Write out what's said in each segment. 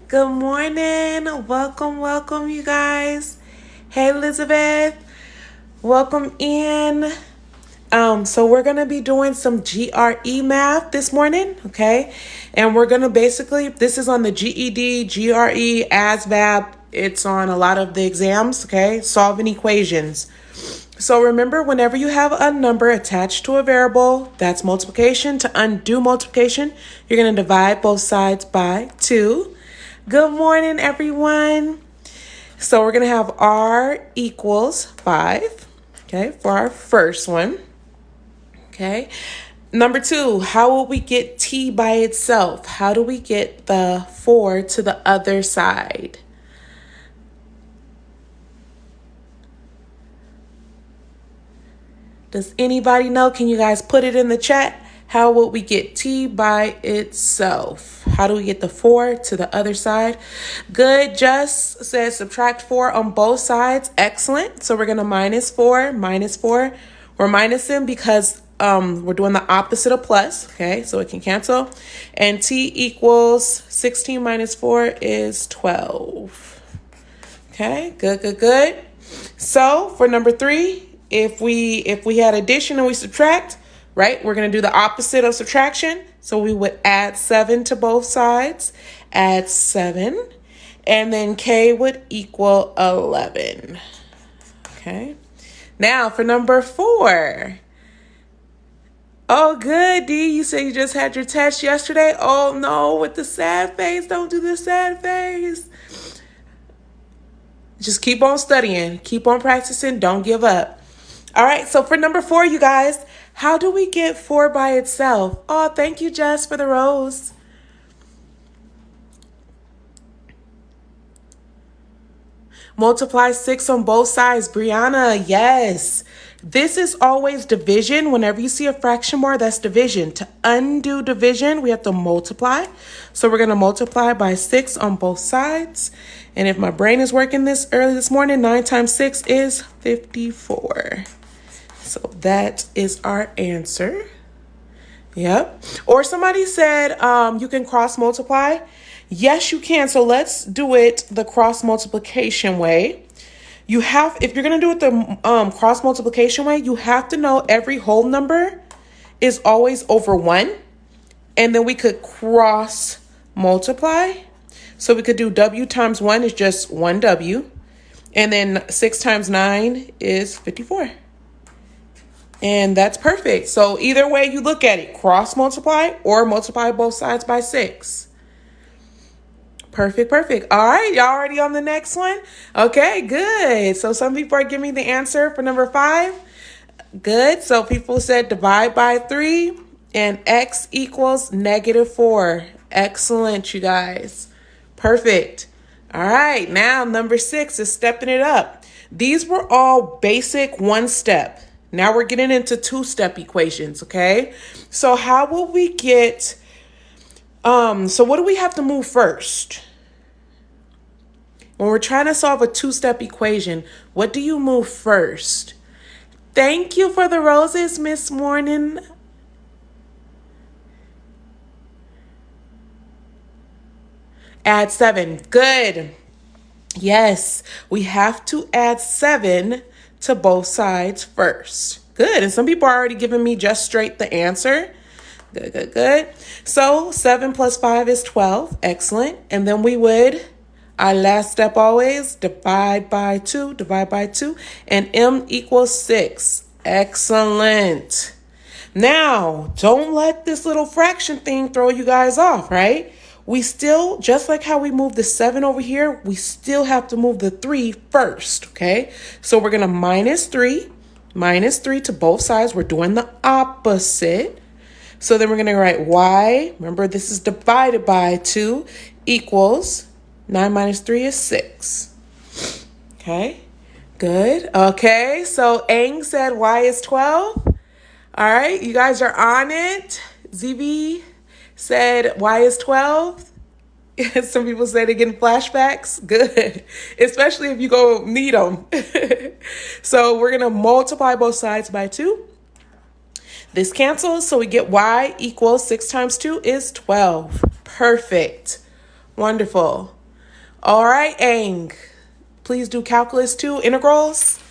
Good morning. Welcome, you guys. Hey, Elizabeth. Welcome in. So we're going to be doing some GRE math this morning, okay? And we're going to this is on the GED, GRE, ASVAB. It's on a lot of the exams, okay? Solving equations. So remember, whenever you have a number attached to a variable, that's multiplication. To undo multiplication, you're going to divide both sides by 2. Good morning, everyone. So we're going to have R equals 5, okay, for our first one. Okay. Number 2, how will we get T by itself? How do we get the 4 to the other side? Does anybody know? Can you guys put it in the chat? How would we get T by itself? How do we get the 4 to the other side? Good. Just says subtract 4 on both sides. Excellent. So we're going to minus 4. We're minusing because we're doing the opposite of plus. Okay, so it can cancel. And T equals 16 minus 4 is 12. Okay, good. So for number 3, if we had addition and we subtract, right, we're going to do the opposite of subtraction. So we would add 7 to both sides, add 7, and then K would equal 11. Okay. Now for number 4. Oh, good, D. You said you just had your test yesterday. Oh, no, with the sad face. Don't do the sad face. Just keep on studying. Keep on practicing. Don't give up. All right, so for number 4, you guys, how do we get 4 by itself? Oh, thank you, Jess, for the rose. Multiply 6 on both sides. Brianna, yes. This is always division. Whenever you see a fraction bar, that's division. To undo division, we have to multiply. So we're going to multiply by 6 on both sides. And if my brain is working this early this morning, 9 times 6 is 54. So that is our answer. Yep. Or somebody said you can cross multiply. Yes, you can. So let's do it the cross multiplication way. If you're going to do it the cross multiplication way, you have to know every whole number is always over 1. And then we could cross multiply. So we could do W times 1 is just 1W. And then 6 times 9 is 54. And that's perfect. So either way you look at it, cross multiply or multiply both sides by 6. Perfect. All right, y'all already on the next one? Okay, good. So some people are giving me the answer for number 5. Good. So people said divide by 3 and X equals -4. Excellent, you guys. Perfect. All right, now number 6 is stepping it up. These were all basic 1-step. Now we're getting into 2-step equations, okay? So how will we get, so what do we have to move first? When we're trying to solve a 2-step equation, what do you move first? Thank you for the roses, Miss Morning. Add 7. Good. Yes, we have to add 7 to both sides first. Good. And some people are already giving me just straight the answer. Good. So 7 plus 5 is 12. Excellent. And then we would, our last step always, divide by 2, and M equals 6. Excellent. Now, don't let this little fraction thing throw you guys off, right? We still, just like how we moved the 7 over here, we still have to move the 3 first, okay? So we're going to minus 3 to both sides. We're doing the opposite. So then we're going to write y, remember this is divided by 2, equals 9 minus 3 is 6. Okay, good. Okay, so Aang said y is 12. All right, you guys are on it. ZB said y is 12. Some people say they're getting flashbacks. Good, especially if you go need them. So we're going to multiply both sides by 2. This cancels, so we get y equals 6 times 2 is 12. Perfect. Wonderful. All right, Aang. Please do calculus 2 integrals.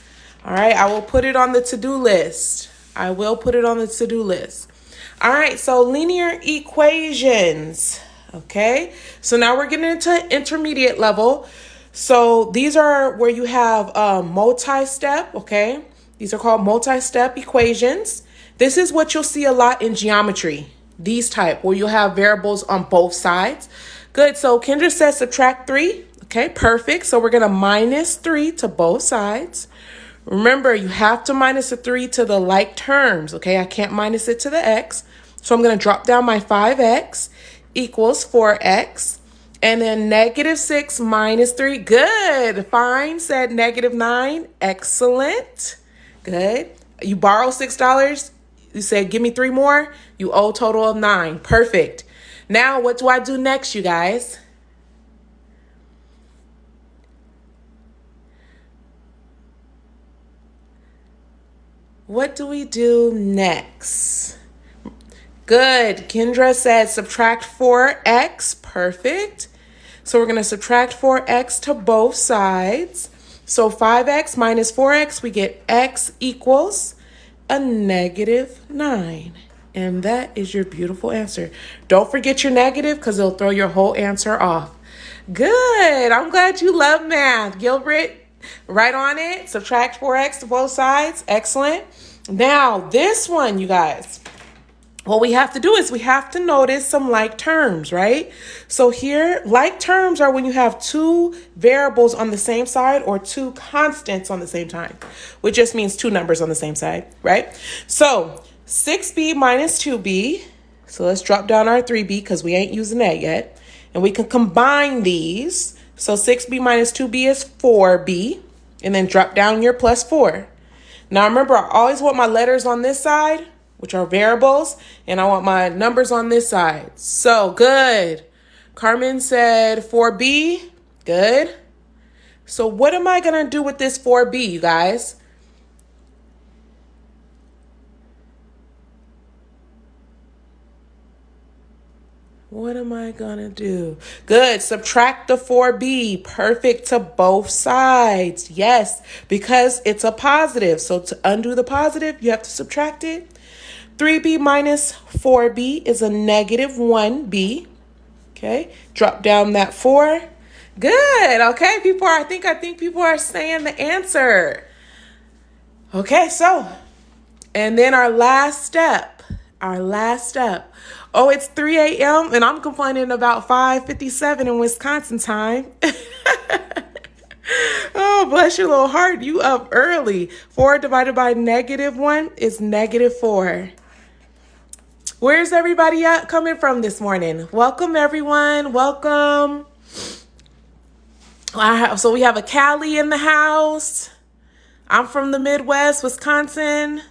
All right, I will put it on the to-do list. I will put it on the to-do list. All right, so linear equations. Okay, so now we're getting into intermediate level. So these are where you have multi-step, okay? These are called multi-step equations. This is what you'll see a lot in geometry, these type, where you'll have variables on both sides. Good, so Kendra says subtract 3. Okay, perfect. So we're going to minus 3 to both sides. Remember, you have to minus a 3 to the like terms, okay? I can't minus it to the x. So I'm going to drop down my 5x equals 4x. And then negative 6 minus 3. Good. Fine said negative 9. Excellent. Good. You borrow $6. You said, give me 3 more. You owe a total of 9. Perfect. Now, what do I do next, you guys? What do we do next? Good. Kendra said subtract 4x. Perfect. So we're going to subtract 4x to both sides. So 5x minus 4x, we get x equals a negative 9. And that is your beautiful answer. Don't forget your negative because it'll throw your whole answer off. Good. I'm glad you love math. Gilbert, right on it. Subtract 4x to both sides. Excellent. Now, this one, you guys, what we have to do is we have to notice some like terms, right? So here, like terms are when you have 2 variables on the same side or 2 constants on the same time, which just means 2 numbers on the same side, right? So 6b minus 2b. So let's drop down our 3b because we ain't using that yet. And we can combine these. So 6b minus 2b is 4b. And then drop down your plus 4. Now remember, I always want my letters on this side, which are variables, and I want my numbers on this side. So good. Carmen said 4b. Good. So what am I going to do with this 4b, you guys? What am I going to do? Good. Subtract the 4b. Perfect to both sides. Yes, because it's a positive. So to undo the positive, you have to subtract it. 3b minus 4b is a negative 1b. Okay. Drop down that 4. Good. Okay. I think people are saying the answer. Okay. So, and then our last step. Oh, it's 3 a.m. and I'm complaining about 5:57 in Wisconsin time. Oh, bless your little heart. You up early. 4 divided by negative 1 is negative 4. Where's everybody coming from this morning? Welcome, everyone. Welcome. So we have a Callie in the house. I'm from the Midwest, Wisconsin.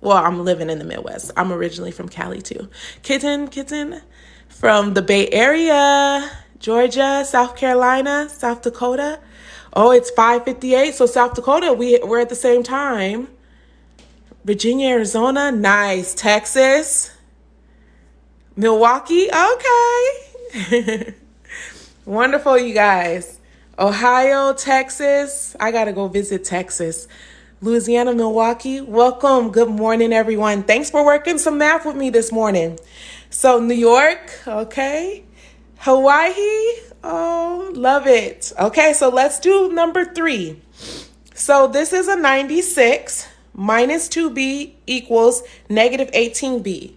Well, I'm living in the Midwest. I'm originally from Cali, too. Kitten from the Bay Area, Georgia, South Carolina, South Dakota. Oh, it's 5:58. So South Dakota, we're at the same time. Virginia, Arizona, nice. Texas, Milwaukee, okay. Wonderful, you guys. Ohio, Texas. I got to go visit Texas. Louisiana, Milwaukee. Welcome. Good morning, everyone. Thanks for working some math with me this morning. So New York, okay. Hawaii, oh, love it. Okay, so let's do number 3. So this is a 96 minus 2b equals negative 18b.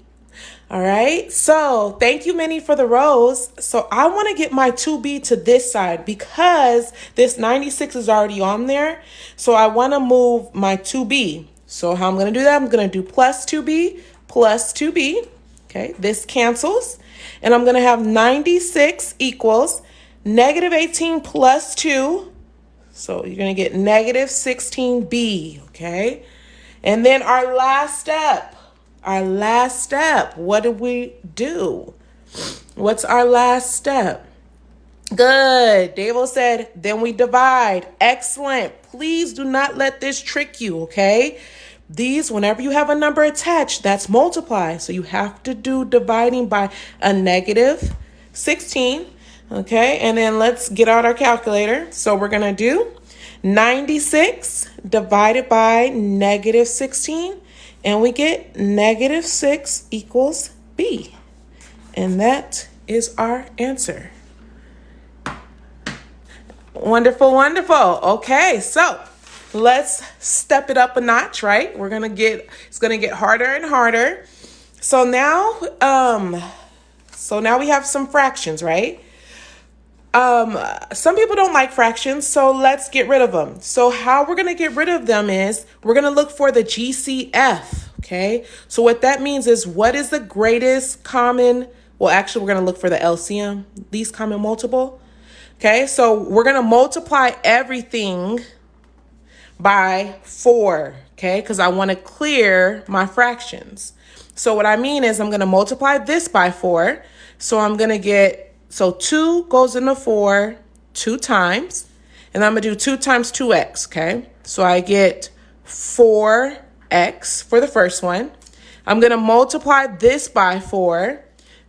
All right, so thank you, Minnie, for the rows. So I want to get my 2b to this side because this 96 is already on there. So I want to move my 2b. So how I'm going to do that, I'm going to do plus 2b plus 2b. Okay, this cancels. And I'm going to have 96 equals negative 18 plus 2. So you're going to get negative 16b, okay? And then our last step. What do we do? What's our last step? Good. Davo said, then we divide. Excellent. Please do not let this trick you, okay? These, whenever you have a number attached, that's multiply. So you have to do dividing by a negative 16. Okay, and then let's get out our calculator. So we're going to do 96 divided by negative 16, and we get negative 6 equals B. And that is our answer. Wonderful, wonderful. Okay, so let's step it up a notch, right? It's gonna get harder and harder. So now we have some fractions, right? Some people don't like fractions, so let's get rid of them. So how we're going to get rid of them is we're going to look for the GCF, okay? So what that means is what is the greatest common, well, actually, we're going to look for the LCM, least common multiple, okay? So we're going to multiply everything by 4, okay? Because I want to clear my fractions. So what I mean is I'm going to multiply this by 4. So I'm going to get, so 2 goes into 4 2 times. And I'm going to do 2 times 2x, okay? So I get 4x for the first one. I'm going to multiply this by 4.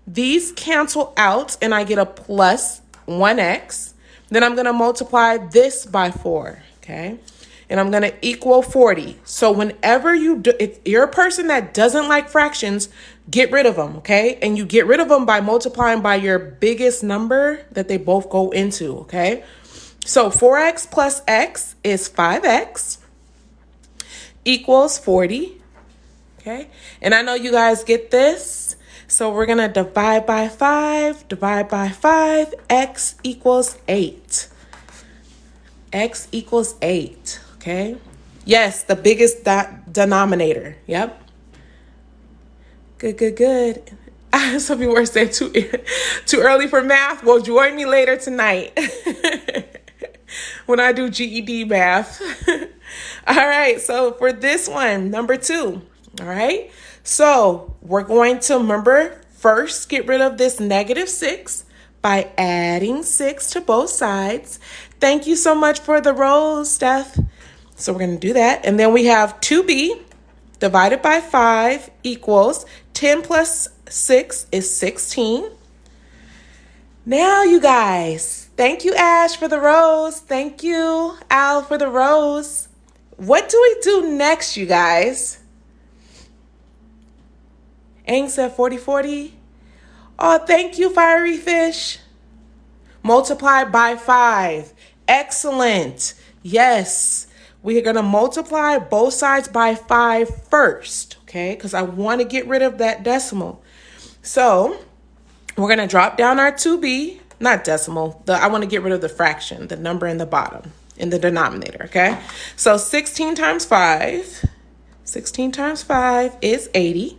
These cancel out and I get a plus 1x. Then I'm going to multiply this by 4, okay? And I'm going to equal 40. So whenever if you're a person that doesn't like fractions, get rid of them, okay? And you get rid of them by multiplying by your biggest number that they both go into, okay? So 4x plus x is 5x equals 40, okay? And I know you guys get this. So we're going to divide by 5, x equals 8. X equals 8. Okay. Yes, the biggest denominator. Yep. Good. Some people were saying too early for math. Well, join me later tonight when I do GED math. All right. So for this one, number 2. All right. So we're going to remember first get rid of this negative 6 by adding 6 to both sides. Thank you so much for the rows, Steph. So we're going to do that. And then we have 2b divided by 5 equals 10 plus 6 is 16. Now, you guys, thank you, Ash, for the rows. Thank you, Al, for the rows. What do we do next, you guys? Aang said 40. Oh, thank you, Fiery Fish. Multiply by 5. Excellent. Yes. We are going to multiply both sides by 5 first, okay? Because I want to get rid of that decimal. So we're going to drop down our 2b, not decimal. I want to get rid of the fraction, the number in the bottom, in the denominator, okay? So 16 times 5 is 80.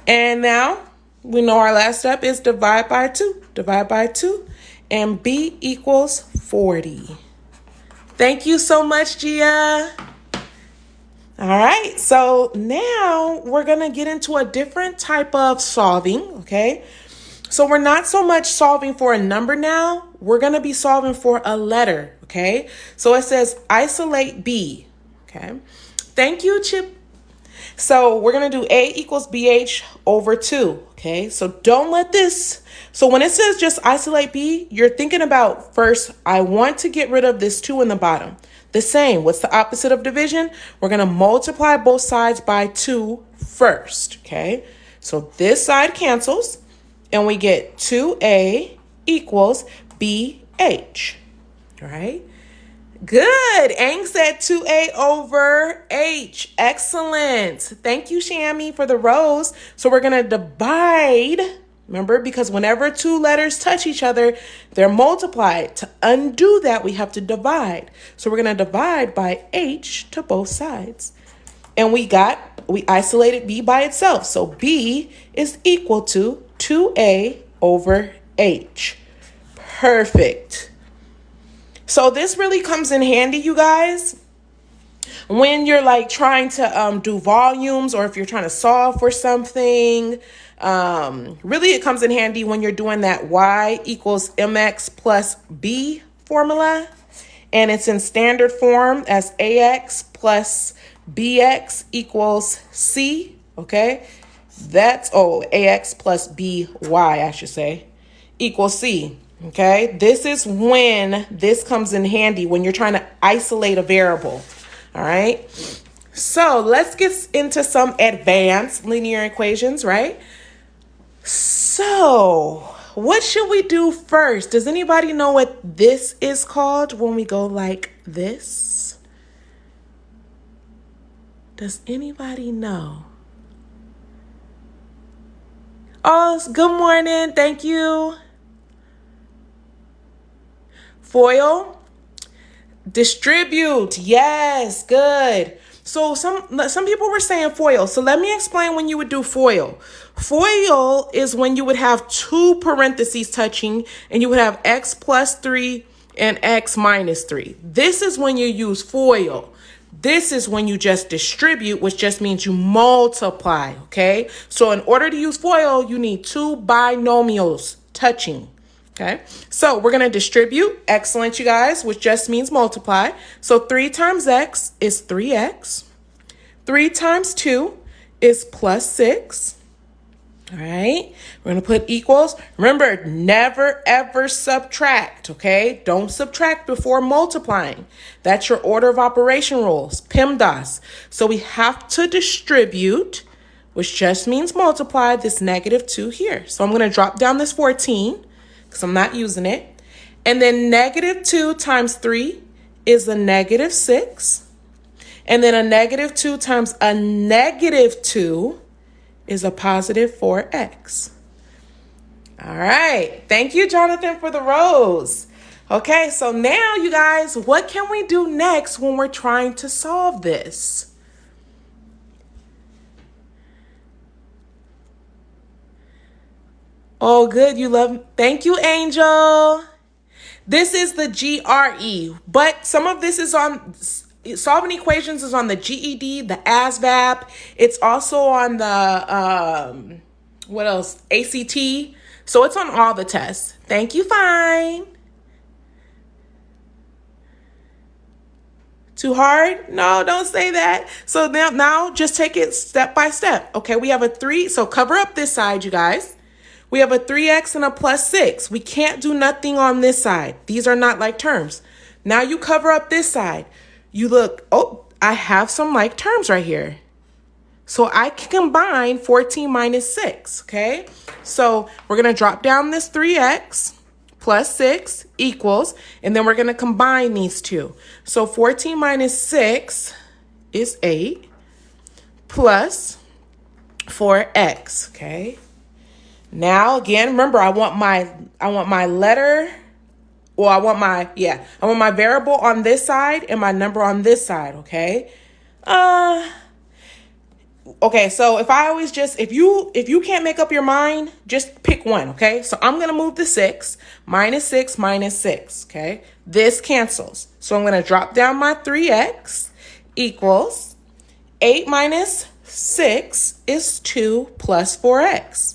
And now we know our last step is divide by 2. And b equals 40. Thank you so much, Gia. All right, so now we're going to get into a different type of solving, okay? So we're not so much solving for a number now. We're going to be solving for a letter, okay? So it says isolate B, okay? Thank you, Chip. So we're going to do A equals BH over 2, okay? So don't let this... So when it says just isolate B, you're thinking about first, I want to get rid of this 2 in the bottom. The same. What's the opposite of division? We're going to multiply both sides by 2 first, okay? So this side cancels, and we get 2A equals BH, all right? Good. Aang said 2A over H. Excellent. Thank you, Shammy, for the rows. So we're going to divide... Remember, because whenever 2 letters touch each other, they're multiplied. To undo that, we have to divide. So we're going to divide by H to both sides. And we isolated B by itself. So B is equal to 2A over H. Perfect. So this really comes in handy, you guys, when you're like trying to do volumes, or if you're trying to solve for something. Really, it comes in handy when you're doing that y equals mx plus b formula, and it's in standard form as ax plus bx equals c, okay? That's, ax plus by, I should say, equals c. Okay, this is when this comes in handy, when you're trying to isolate a variable. All right, so let's get into some advanced linear equations, right? So what should we do first? Does anybody know what this is called when we go like this? Does anybody know? Oh, good morning. Thank you. FOIL. Distribute. Yes, good. So some people were saying FOIL. So let me explain when you would do FOIL. FOIL is when you would have two parentheses touching and you would have x plus 3 and x minus 3. This is when you use FOIL. This is when you just distribute, which just means you multiply, okay? So in order to use FOIL, you need two binomials touching. Okay, so we're going to distribute. Excellent, you guys, which just means multiply. So 3 times x is 3x. 3 times 2 is plus 6. All right, we're going to put equals. Remember, never, ever subtract, okay? Don't subtract before multiplying. That's your order of operation rules, PEMDAS. So we have to distribute, which just means multiply this negative 2 here. So I'm going to drop down this 14. Because I'm not using it. And then negative 2 times 3 is a negative 6. And then a negative 2 times a negative 2 is a positive 4x. All right. Thank you, Jonathan, for the rows. Okay, so now, you guys, what can we do next when we're trying to solve this? Oh, good. You love. Thank you, Angel. This is the GRE, but some of this is on solving equations is on the GED, the ASVAB. It's also on the what else? ACT. So it's on all the tests. Thank you, fine. Too hard? No, don't say that. So now just take it step by step. Okay, we have a 3. So cover up this side, you guys. We have a 3x and a plus 6. We can't do nothing on this side. These are not like terms. Now you cover up this side. You look, oh, I have some like terms right here. So I can combine 14 minus 6, okay? So we're going to drop down this 3x plus 6 equals, and then we're going to combine these two. So 14 minus 6 is 8 plus 4x, okay? Now, again, remember, I want my letter, or I want my variable on this side and my number on this side, okay? Okay, so if you can't make up your mind, just pick one, okay? So I'm going to move the 6, minus 6, minus 6, okay? This cancels. So I'm going to drop down my 3x equals 8 minus 6 is 2 plus 4x.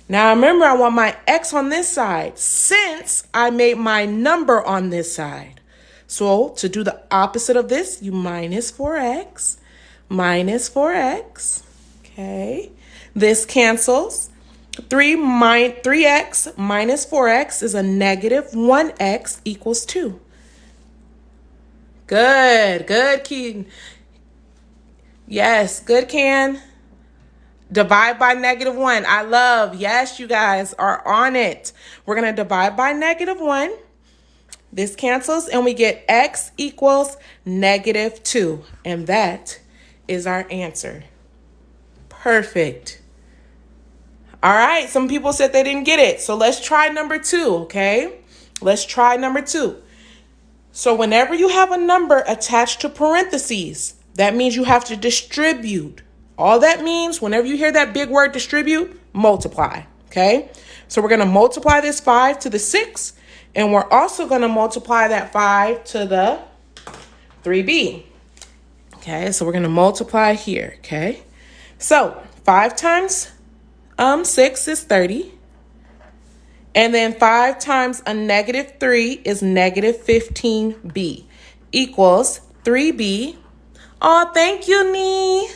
Now, remember, I want my x on this side since I made my number on this side. So to do the opposite of this, you minus 4x, okay? This cancels. 3x minus 4x is a negative 1x equals 2. Good, Keaton. Yes, good, Can. Divide by negative 1. I love. Yes, you guys are on it. We're going to divide by negative 1. This cancels and we get x equals negative 2. And that is our answer. Perfect. All right. Some people said they didn't get it. So let's try number 2, okay? Let's try number 2. So whenever you have a number attached to parentheses, that means you have to distribute. All that means, whenever you hear that big word distribute, multiply, okay? So we're going to multiply this 5 to the 6, and we're also going to multiply that 5 to the 3b. Okay, so we're going to multiply here, okay? So 5 times 6 is 30. And then 5 times a negative 3 is negative 15b equals 3b. Oh, thank you, Nee,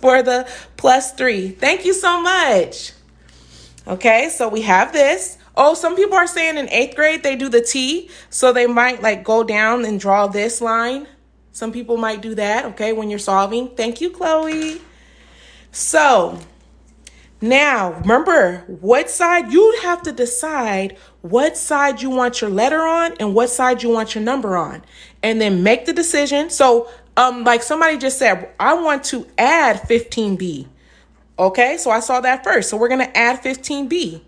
for the plus 3. Thank you so much. Okay, so we have this. Oh, some people are saying in 8th grade they do the T, so they might like go down and draw this line. Some people might do that, okay, when you're solving. Thank you, Chloe. So now, remember, what side, you have to decide what side you want your letter on and what side you want your number on. And then make the decision. So, like somebody just said, I want to add 15B. Okay, so I saw that first. So we're going to add 15B.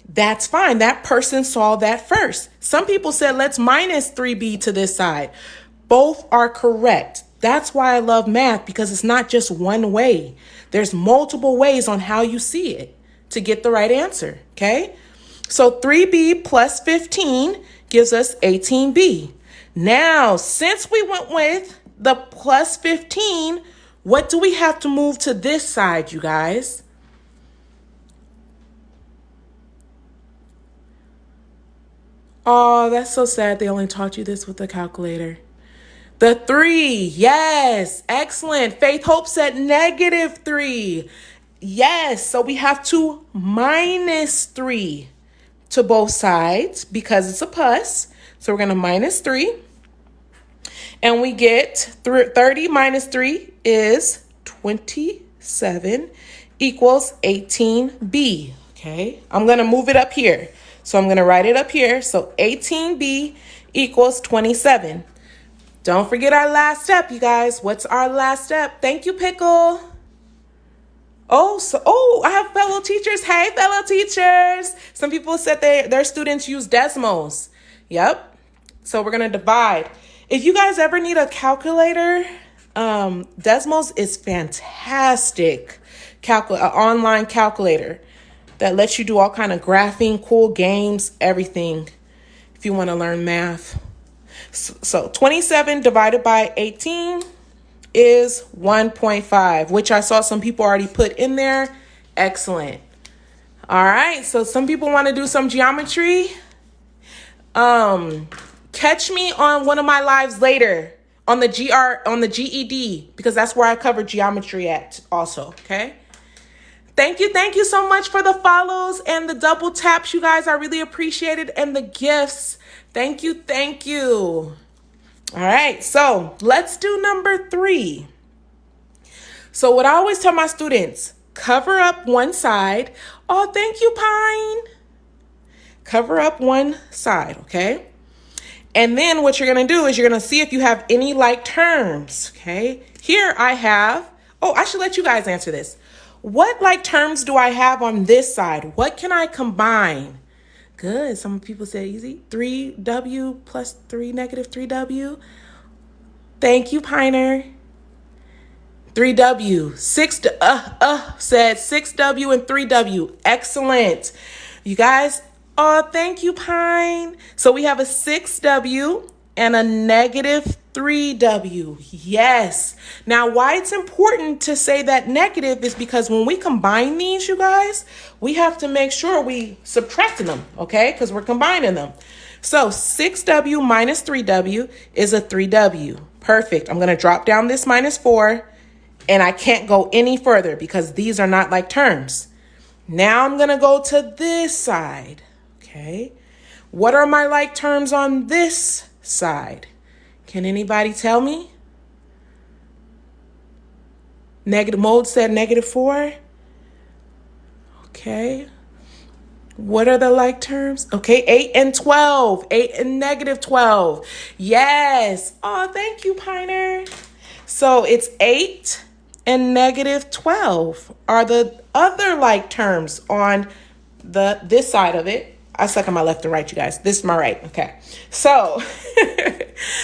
That's fine. That person saw that first. Some people said, let's minus 3B to this side. Both are correct. That's why I love math, because it's not just one way. There's multiple ways on how you see it to get the right answer, okay? So 3B plus 15 gives us 18B. Now, since we went with the plus 15, what do we have to move to this side, you guys? Oh, that's so sad. They only taught you this with the calculator. The 3, yes, excellent. Faith Hope said -3. Yes, so we have to minus 3 to both sides because it's a plus. So we're going to minus 3. And we get 30 minus 3 is 27 equals 18B. Okay, I'm going to move it up here. So I'm going to write it up here. So 18B equals 27. Don't forget our last step, you guys. What's our last step? Thank you, Pickle. Oh, I have fellow teachers. Hey, fellow teachers. Some people said their students use decimals. Yep. So we're going to divide. If you guys ever need a calculator, decimals is fantastic. An online calculator that lets you do all kind of graphing, cool games, everything. If you want to learn math. So 27 divided by 18 is 1.5, which I saw some people already put in there. Excellent. All right. So some people want to do some geometry. Catch me on one of my lives later on the GED, because that's where I cover geometry at also. Okay. Thank you so much for the follows and the double taps, you guys. I really appreciate it, and the gifts. Thank you. All right, so let's do number 3. So what I always tell my students, cover up one side. Oh, thank you, Pine. Cover up one side, okay? And then what you're going to do is you're going to see if you have any like terms, okay? Here I have, I should let you guys answer this. What like terms do I have on this side? What can I combine? Good. Some people say easy. 3W plus 3 negative 3W. Thank you, Piner. 3W. Said 6W and 3W. Excellent. You guys, thank you, Pine. So we have a 6W and a negative 3W. Yes. Now, why it's important to say that negative is because when we combine these, you guys, we have to make sure we subtracting them, okay? Because we're combining them. So 6W minus 3W is a 3W. Perfect. I'm going to drop down this minus 4, and I can't go any further because these are not like terms. Now I'm going to go to this side, okay? What are my like terms on this side? Can anybody tell me? Negative mode said -4. Okay. What are the like terms? Okay, 8 and 12. 8 and negative 12. Yes. Oh, thank you, Piner. So it's 8 and negative 12 are the other like terms on this side of it. I suck on my left and right, you guys. This is my right. Okay. So,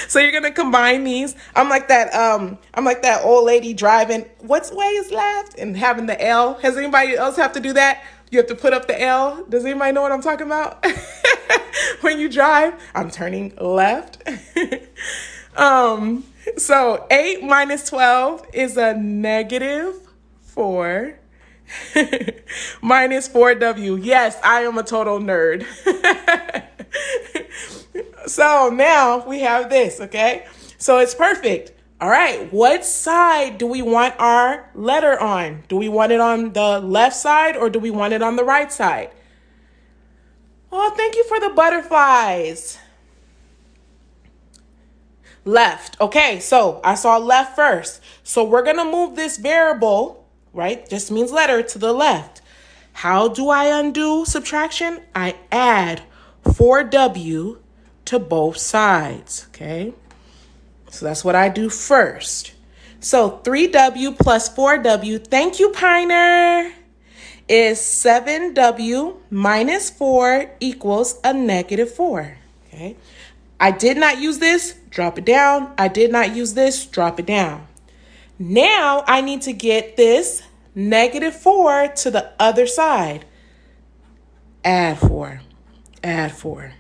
so you're going to combine these. I'm like that old lady driving. What's way is left? And having the L. Has anybody else have to do that? You have to put up the L. Does anybody know what I'm talking about? When you drive, I'm turning left. So 8 minus 12 is a -4. Minus 4W. Yes, I am a total nerd. So now we have this, okay? So it's perfect. All right, what side do we want our letter on? Do we want it on the left side or do we want it on the right side? Oh, thank you for the butterflies. Left. Okay, so I saw left first. So we're going to move this variable, right? Just means letter to the left. How do I undo subtraction? I add 4W to both sides, okay? So that's what I do first. So 3W plus 4W, thank you, Piner, is 7W minus 4 equals a -4, okay? I did not use this, drop it down. I did not use this, drop it down. Now I need to get this -4 to the other side. Add 4, add 4.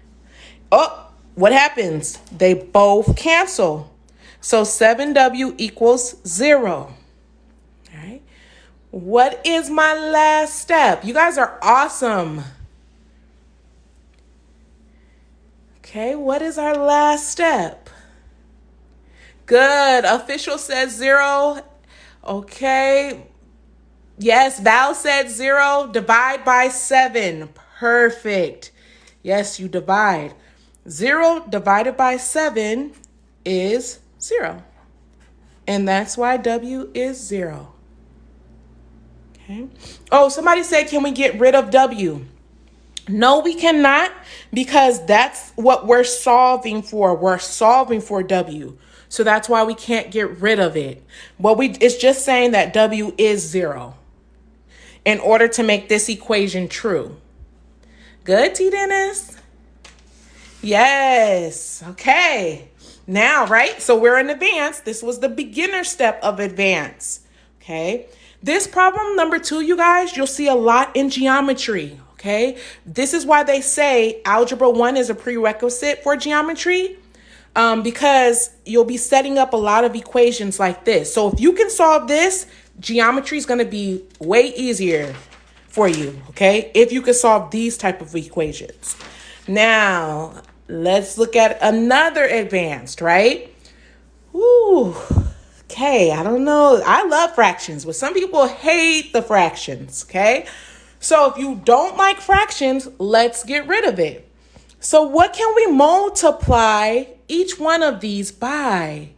Oh, what happens? They both cancel. So 7W equals 0. All right. What is my last step? You guys are awesome. Okay, what is our last step? Good. Official says 0. Okay. Yes, Val said 0. Divide by 7. Perfect. Yes, you divide. 0 divided by 7 is 0. And that's why W is 0. Okay. Oh, somebody said, can we get rid of W? No, we cannot, because that's what we're solving for. We're solving for W. So that's why we can't get rid of it. It's just saying that W is 0 in order to make this equation true. Good, T. Dennis? Yes. Okay. Now, right? So we're in advanced. This was the beginner step of advanced. Okay. This problem number 2, you guys, you'll see a lot in geometry. Okay. This is why they say algebra 1 is a prerequisite for geometry. Because you'll be setting up a lot of equations like this. So if you can solve this, geometry is going to be way easier for you, okay? If you can solve these type of equations. Now, let's look at another advanced, right? Ooh, okay, I don't know. I love fractions, but some people hate the fractions, okay? So if you don't like fractions, let's get rid of it. So what can we multiply each one of these by?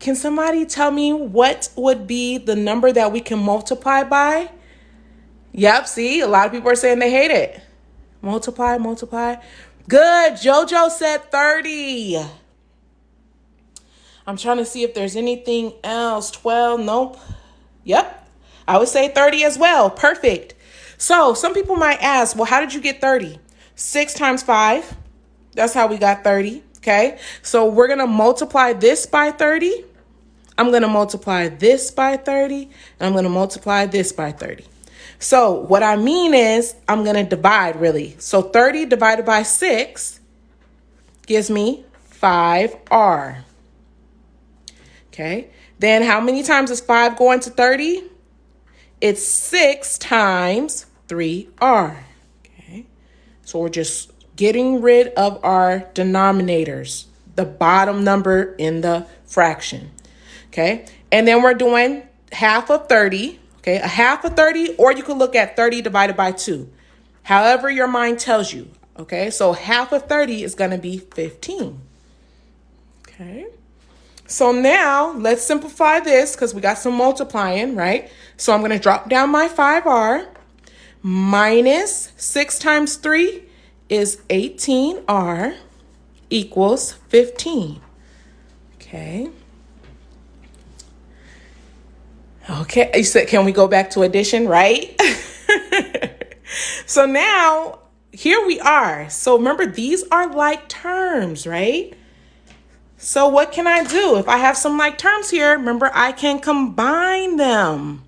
Can somebody tell me what would be the number that we can multiply by? Yep, see, a lot of people are saying they hate it. Multiply, multiply. Good, JoJo said 30. I'm trying to see if there's anything else. 12, nope. Yep, I would say 30 as well. Perfect. So some people might ask, well, how did you get 30? 6 times 5. That's how we got 30. Okay. So we're going to multiply this by 30. I'm going to multiply this by 30. And I'm going to multiply this by 30. So what I mean is I'm going to divide really. So 30 divided by 6 gives me 5R. Okay. Then how many times is 5 going to 30? It's 6 times 3R. Okay. So we're just getting rid of our denominators, the bottom number in the fraction. Okay. And then we're doing half of 30. Okay. A half of 30, or you could look at 30 divided by 2. However your mind tells you. Okay. So half of 30 is going to be 15. Okay. So now let's simplify this because we got some multiplying, right? So I'm going to drop down my 5R. Minus 6 times 3 is 18R equals 15. Okay. Okay. You said, can we go back to addition, right? So now here we are. So remember, these are like terms, right? So what can I do? If I have some like terms here, remember, I can combine them.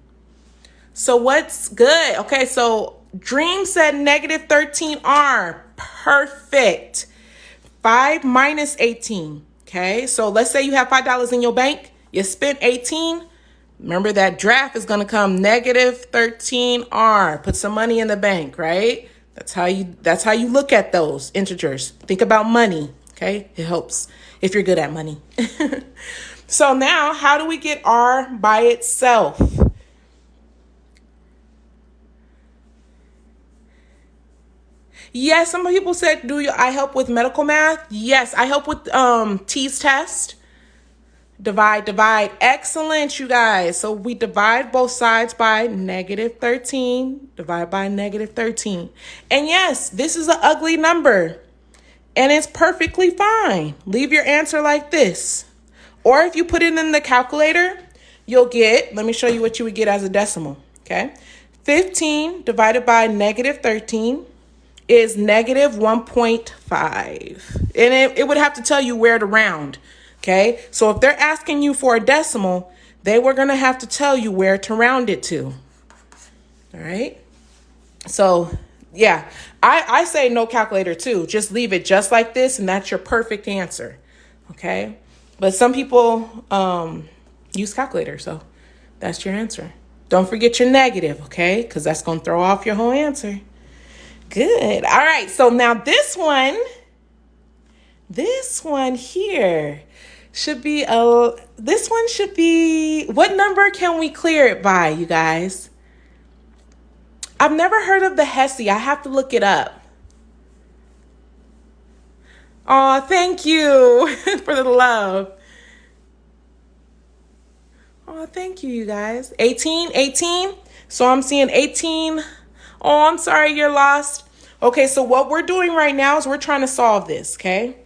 So what's good? Okay, so Dream said negative 13R. Perfect. 5 minus 18. Okay, so let's say you have $5 in your bank. You spent 18. Remember that draft is going to come negative 13R. Put some money in the bank, right? That's how you look at those integers. Think about money. Okay, it helps if you're good at money. So now, how do we get R by itself? Yes, some people said, I help with medical math? Yes, I help with T's test. Divide, divide. Excellent, you guys. So we divide both sides by negative 13. Divide by negative 13. And yes, this is an ugly number. And it's perfectly fine. Leave your answer like this. Or if you put it in the calculator, you'll get, let me show you what you would get as a decimal, okay? 15 divided by negative 13 is negative 1.5. And it would have to tell you where to round, okay? So if they're asking you for a decimal, they were going to have to tell you where to round it to, all right? So, yeah, I say no calculator too. Just leave it just like this, and that's your perfect answer, okay? But some people use calculator, so that's your answer. Don't forget your negative, okay? Because that's going to throw off your whole answer. Good. All right, so now this one here should be, what number can we clear it by, you guys? I've never heard of the Hesse. I have to look it up. Oh, thank you for the love. Oh, thank you, you guys. 18. So I'm seeing 18. Oh, I'm sorry you're lost. Okay, so what we're doing right now is we're trying to solve this, okay?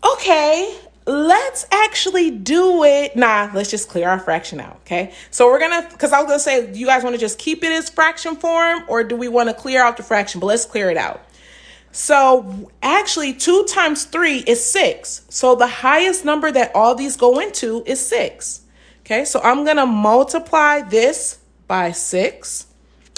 Okay, let's actually do it. Let's just clear our fraction out, okay? So we're going to, because I was going to say, do you guys want to just keep it as fraction form, or do we want to clear out the fraction? But let's clear it out. So actually 2 times 3 is 6. So the highest number that all these go into is 6. Okay, so I'm going to multiply this by 6.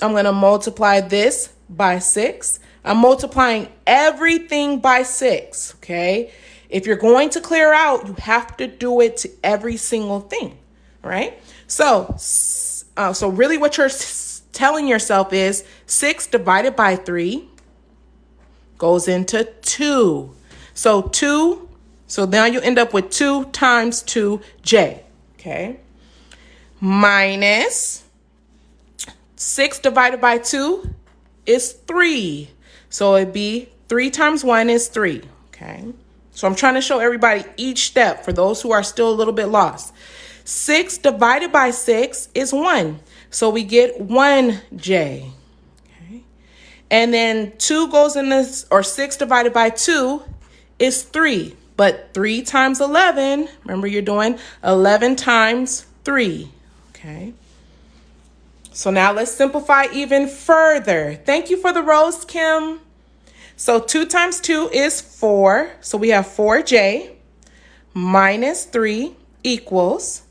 I'm going to multiply this by 6. I'm multiplying everything by 6, okay? If you're going to clear out, you have to do it to every single thing, right? So really what you're telling yourself is 6 divided by 3 goes into 2. So 2, so now you end up with 2 times 2j, okay? Minus 6 divided by 2 is 3. So it'd be 3 times 1 is 3, okay? So I'm trying to show everybody each step for those who are still a little bit lost. 6 divided by 6 is 1. So we get 1j. And then 2 goes in this, or 6 divided by 2 is 3. But 3 times 11, remember you're doing 11 times 3, okay? So now let's simplify even further. Thank you for the rose, Kim. So 2 times 2 is 4. So we have 4j minus 3 equals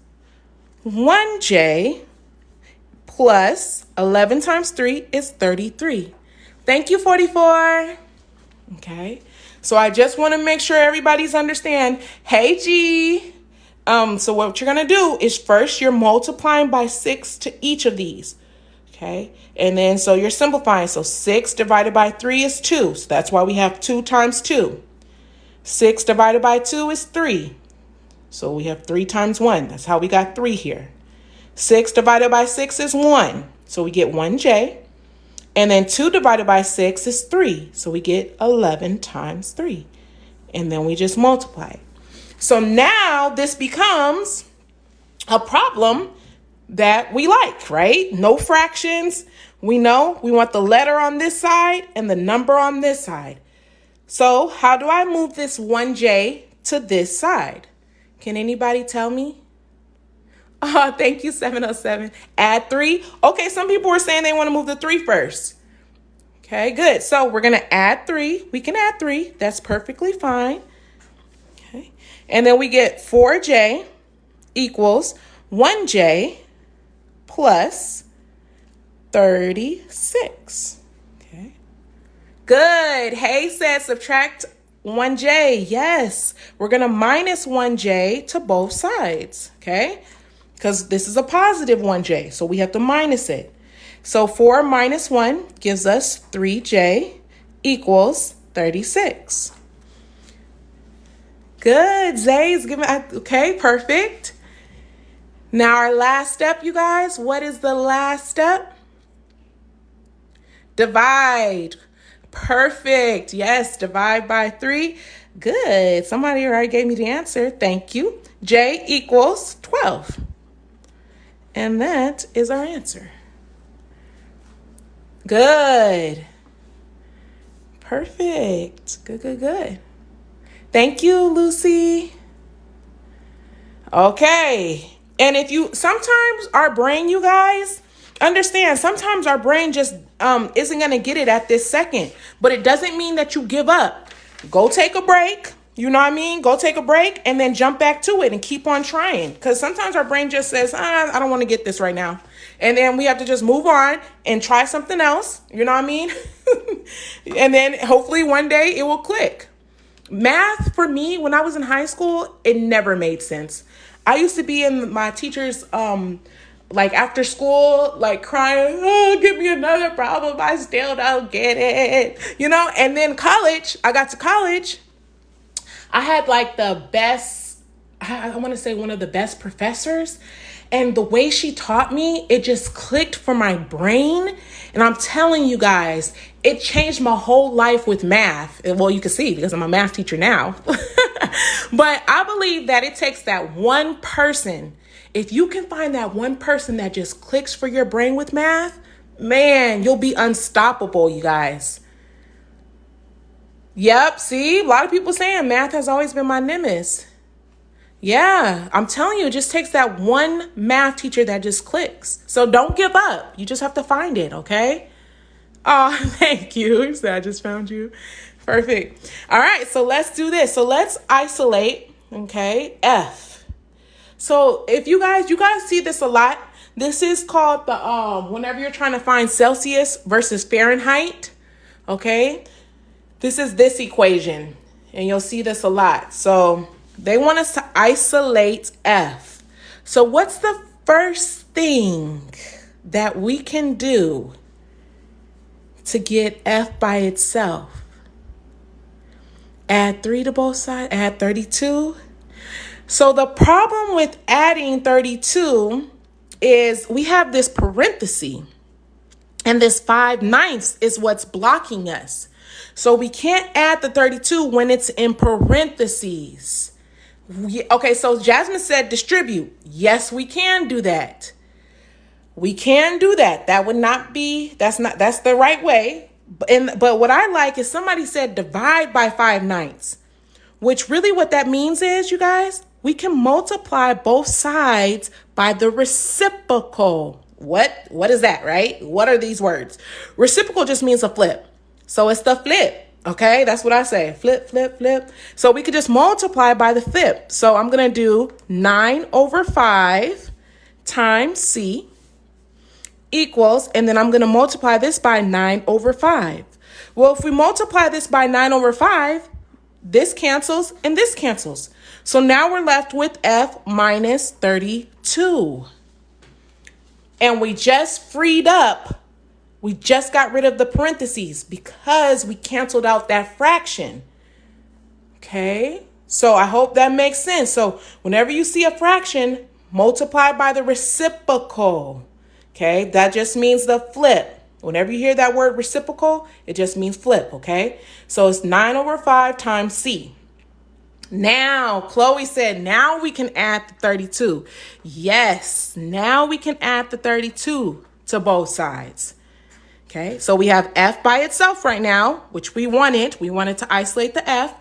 1j plus 11 times 3 is 33. Thank you, 44. Okay. So I just want to make sure everybody's understand. Hey, G. So what you're going to do is first you're multiplying by 6 to each of these. Okay. And then so you're simplifying. So 6 divided by 3 is 2. So that's why we have 2 times 2. 6 divided by 2 is 3. So we have 3 times 1. That's how we got 3 here. 6 divided by 6 is 1. So we get 1j. And then 2 divided by 6 is 3. So we get 11 times 3. And then we just multiply. So now this becomes a problem that we like, right? No fractions. We know we want the letter on this side and the number on this side. So how do I move this 1j to this side? Can anybody tell me? Oh, thank you, 707. Add 3. Okay, some people were saying they want to move the 3 first. Okay, good. So we're going to add 3. We can add 3. That's perfectly fine. Okay. And then we get 4j equals 1j plus 36. Okay. Good. Hey said subtract 1j. Yes. We're going to minus 1j to both sides. Okay. Because this is a positive 1j, so we have to minus it. So 4 minus 1 gives us 3j equals 36. Good, Zay's giving, okay, perfect. Now our last step, you guys, what is the last step? Divide. Perfect. Yes, divide by 3. Good. Somebody already gave me the answer. Thank you. J equals 12. And that is our answer. Good. Perfect. Good, good, good. Thank you, Lucy. Okay. And if you, sometimes our brain, you guys, understand, sometimes our brain just isn't going to get it at this second. But it doesn't mean that you give up. Go take a break. You know what I mean? Go take a break and then jump back to it and keep on trying. Because sometimes our brain just says, I don't want to get this right now. And then we have to just move on and try something else. You know what I mean? And then hopefully one day it will click. Math for me, when I was in high school, it never made sense. I used to be in my teacher's, like after school, like crying, oh, give me another problem. I still don't get it. You know, and then college, I got to college. I had like the best, I want to say one of the best professors. And the way she taught me, it just clicked for my brain. And I'm telling you guys, it changed my whole life with math. Well, you can see because I'm a math teacher now. But I believe that it takes that one person. If you can find that one person that just clicks for your brain with math, man, you'll be unstoppable, you guys. Yep, see, a lot of people saying math has always been my nemesis. Yeah, I'm telling you, it just takes that one math teacher that just clicks. So don't give up. You just have to find it, okay? Oh, thank you. So I just found you. Perfect. All right, so let's do this. So let's isolate, okay, F. So if you guys see this a lot. This is called the, whenever you're trying to find Celsius versus Fahrenheit, okay? This is this equation, and you'll see this a lot. So they want us to isolate F. So what's the first thing that we can do to get F by itself? Add 3 to both sides, add 32. So the problem with adding 32 is we have this parenthesis, and this 5/9 is what's blocking us. So we can't add the 32 when it's in parentheses. Okay, so Jasmine said distribute. Yes, we can do that. We can do that. That would not be, that's the right way. But what I like is somebody said divide by 5/9, which really what that means is, you guys, we can multiply both sides by the reciprocal. What is that, right? What are these words? Reciprocal just means a flip. So it's the flip, okay? That's what I say. Flip, flip, flip. So we could just multiply by the flip. So I'm going to do 9/5 times C equals, and then I'm going to multiply this by 9/5. Well, if we multiply this by 9/5, this cancels and this cancels. So now we're left with F minus 32. And we just freed up. We just got rid of the parentheses because we canceled out that fraction. Okay, so I hope that makes sense. So whenever you see a fraction, multiply by the reciprocal. Okay, that just means the flip. Whenever you hear that word reciprocal, it just means flip. Okay, so it's 9/5 times C. Now, Chloe said, now we can add the 32. Yes, now we can add the 32 to both sides. Okay, so we have F by itself right now, which we wanted. We wanted to isolate the F.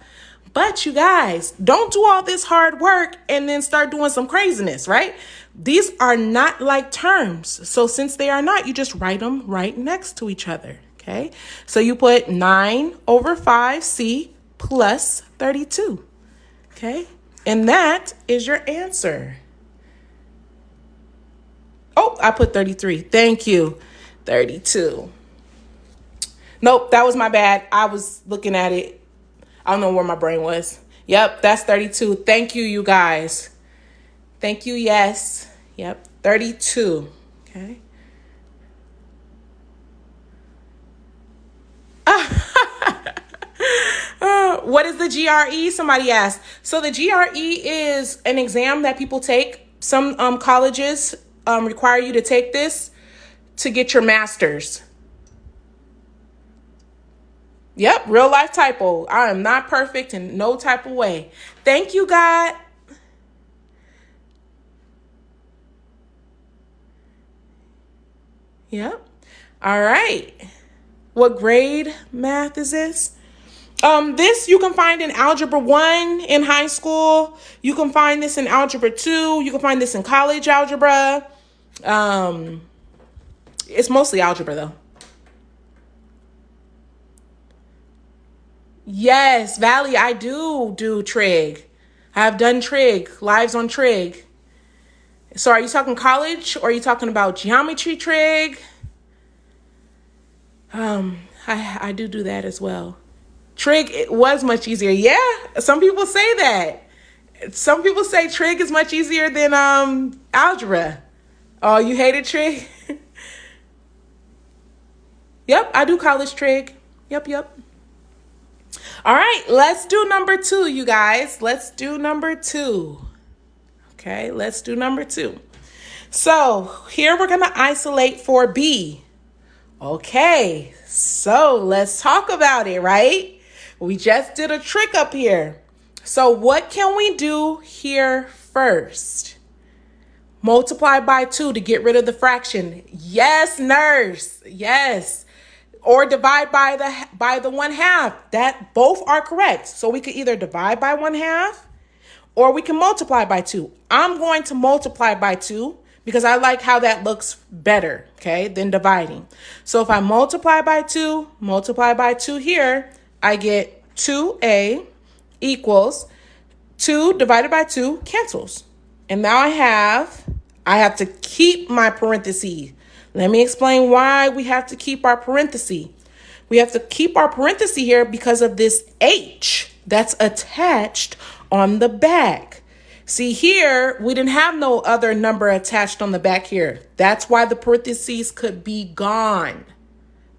But you guys, don't do all this hard work and then start doing some craziness, right? These are not like terms. So since they are not, you just write them right next to each other. Okay, so you put 9/5C plus 32. Okay, and that is your answer. Oh, I put 33. Thank you. 32. Nope, that was my bad. I was looking at it. I don't know where my brain was. Yep, that's 32. Thank you, you guys. Thank you, yes. Yep, 32. Okay. What is the GRE? Somebody asked. So the GRE is an exam that people take. Some colleges require you to take this to get your master's. Yep, real life typo. I am not perfect in no type of way. Thank you, God. Yep. All right. What grade math is this? This you can find in Algebra 1 in high school. You can find this in Algebra 2. You can find this in college algebra. It's mostly algebra though. Yes, Valley, I do trig. I have done trig, lives on trig. So are you talking college or are you talking about geometry trig? I do that as well. Trig, it was much easier. Yeah, some people say that. Some people say trig is much easier than algebra. Oh, you hated trig? Yep, I do college trig. Yep. All right, let's do number 2, you guys. Let's do number 2. Okay, let's do number 2. So here we're going to isolate for B. Okay, so let's talk about it, right? We just did a trick up here. So what can we do here first? Multiply by 2 to get rid of the fraction. Yes, nurse. Yes. Or divide by the 1/2. That both are correct. So we could either divide by 1/2 or we can multiply by 2. I'm going to multiply by 2 because I like how that looks better, okay, than dividing. So if I multiply by 2 here, I get 2a equals 2 divided by 2 cancels. And now I have to keep my parentheses. Let me explain why we have to keep our parenthesis. We have to keep our parenthesis here because of this H that's attached on the back. See here, we didn't have no other number attached on the back here. That's why the parentheses could be gone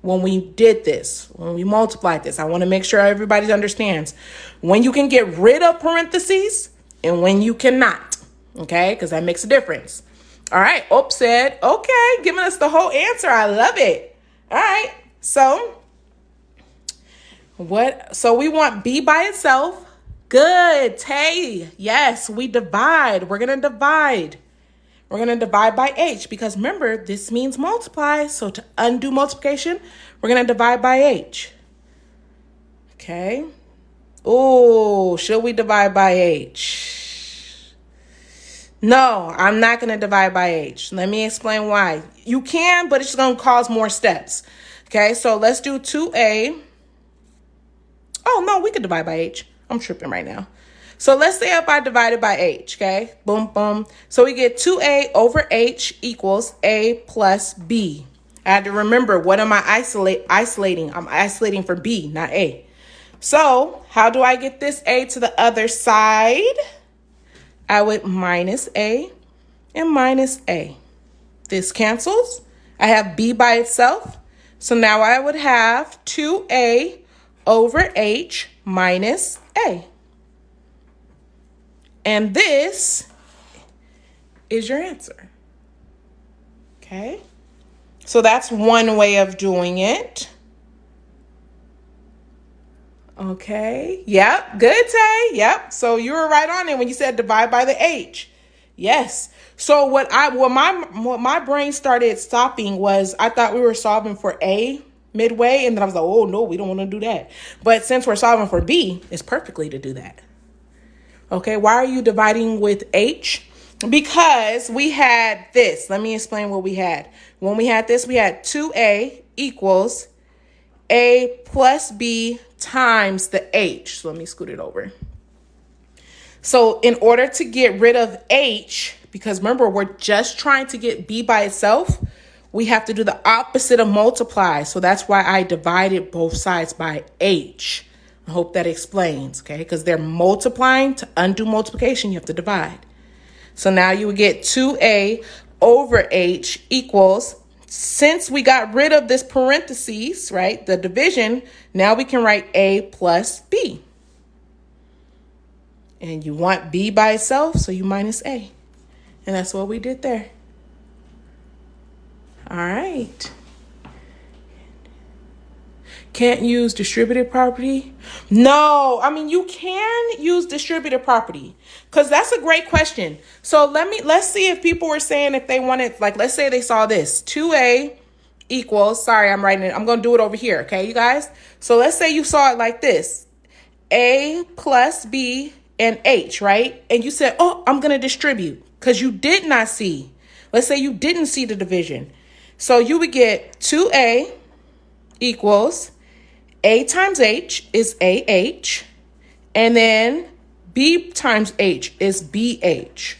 when we did this, when we multiplied this. I want to make sure everybody understands when you can get rid of parentheses and when you cannot, okay? Because that makes a difference. All right, Ope said, okay, giving us the whole answer. I love it. All right, so we want B by itself. Good, Tay. Yes, we divide. We're going to divide. We're going to divide by H because remember, this means multiply. So to undo multiplication, we're going to divide by H. Okay. Oh, should we divide by H? No, I'm not going to divide by H. Let me explain why. You can, but it's going to cause more steps. Okay, so let's do 2a. Oh, no, we could divide by H. I'm tripping right now. So let's say if I divided by H, okay? Boom, boom. So we get 2a over H equals a plus b. I had to remember, what am I isolating? I'm isolating for b, not a. So how do I get this a to the other side? I would minus a and minus a. This cancels. I have b by itself. So now I would have 2a over h minus a. And this is your answer. Okay? So that's one way of doing it. Okay. Yep. Good, Tay. Yep. So you were right on it when you said divide by the H. Yes. So what my brain started stopping was I thought we were solving for A midway, and then I was like, oh no, we don't want to do that. But since we're solving for B, it's perfectly to do that. Okay. Why are you dividing with H? Because we had this. Let me explain what we had. When we had this, we had 2a equals a plus b times the h. So let me scoot it over. So in order to get rid of h, because remember, we're just trying to get b by itself, we have to do the opposite of multiply. So that's why I divided both sides by h. I hope that explains, okay? Because they're multiplying. To undo multiplication, you have to divide. So now you would get 2a over h equals, since we got rid of this parentheses, right, the division, now we can write a plus b. And you want b by itself, so you minus a. And that's what we did there. All right. Can't use distributive property? No, I mean, you can use distributive property because that's a great question. So let's see if people were saying if they wanted, like, let's say they saw this 2a equals, sorry, I'm writing it. I'm going to do it over here. Okay, you guys. So let's say you saw it like this, a plus b and h, right? And you said, oh, I'm going to distribute because you did not see. Let's say you didn't see the division. So you would get 2a equals a times h is ah, and then b times h is bh.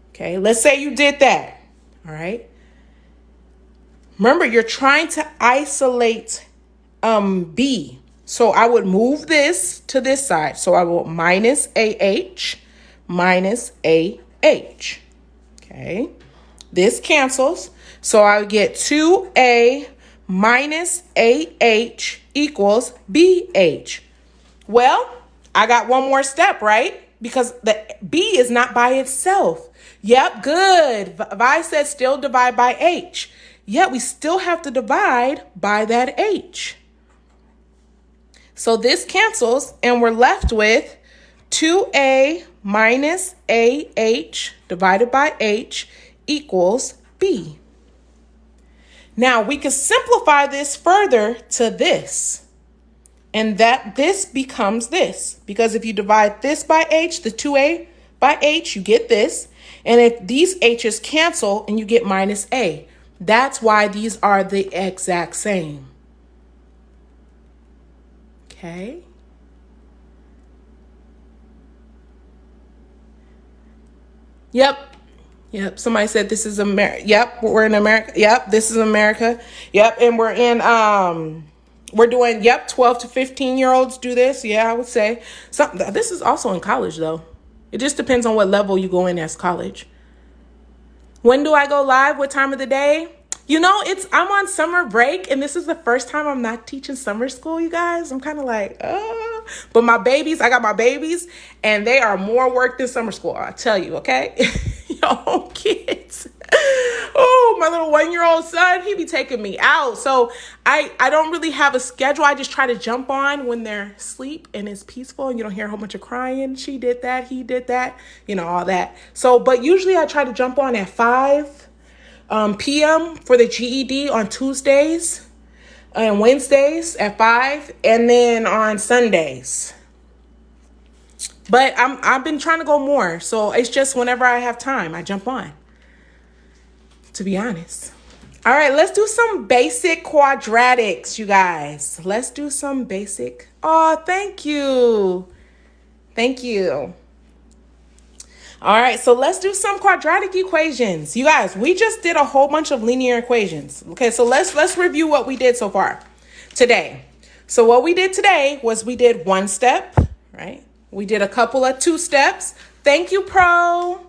Okay, let's say you did that. All right. Remember, you're trying to isolate b. So I would move this to this side. So I will minus ah minus ah. Okay. This cancels. So I would get 2a minus ah equals bh. Well, I got one more step, right? Because the b is not by itself. Yep, good. Vi said still divide by h. Yet we still have to divide by that h. So this cancels and we're left with 2a minus ah divided by h equals b. Now we can simplify this further to this. And that this becomes this. Because if you divide this by h, the 2a by h, you get this. And if these h's cancel and you get minus a. That's why these are the exact same. Okay. Yep. Somebody said this is America. Yep, we're in America. Yep, this is America. Yep, and we're in we're doing 12 to 15-year-olds do this. Yeah, I would say. This is also in college though. It just depends on what level you go in as college. When do I go live? What time of the day? You know, I'm on summer break and this is the first time I'm not teaching summer school, you guys. I'm kind of like, oh, but I got my babies and they are more work than summer school. I tell you, okay? Yo, kids. Oh, my little 1-year-old son, he be taking me out. So I don't really have a schedule. I just try to jump on when they're asleep and it's peaceful and you don't hear a whole bunch of crying. She did that. He did that. You know, all that. So, but usually I try to jump on at 5 p.m. for the GED on Tuesdays and Wednesdays at 5 and then on Sundays. But I've been trying to go more. So it's just whenever I have time, I jump on, to be honest. All right, let's do some basic quadratics, you guys. Let's do some basic. Oh, thank you. Thank you. All right, so let's do some quadratic equations. You guys, we just did a whole bunch of linear equations. Okay, so let's review what we did so far today. So what we did today was we did one step, right? We did a couple of 2 steps. Thank you, Pro.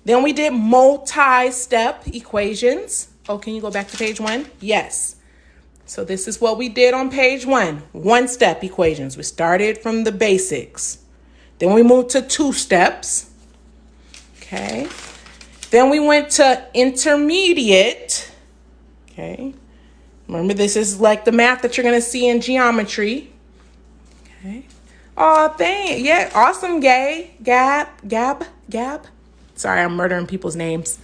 Then we did multi-step equations. Oh, can you go back to page 1? Yes. So this is what we did on page 1. 1-step equations. We started from the basics. Then we moved to 2 steps. Okay. Then we went to intermediate. Okay. Remember, this is like the math that you're going to see in geometry. Okay. Oh, thank yeah. Awesome, Gab. Sorry, I'm murdering people's names.